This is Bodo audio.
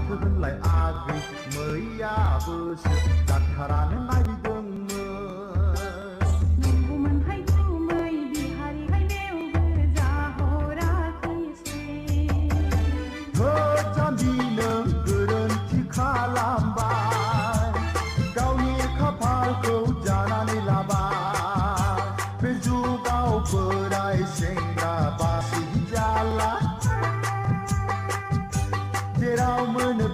जाबोगोन लाय आगै मैयाबोसो जाथारानो नायदोंमोन नंगौमोनहाय गुमै बिहारिहाय बेवबो जाहराखैसै जाम्बि नों गोरोन्थि खालामबाय गावनि खाफालखौ जानानै लाबाय बे जुगाव बोराय सेंग्रा बासि जाला जेराव मोनो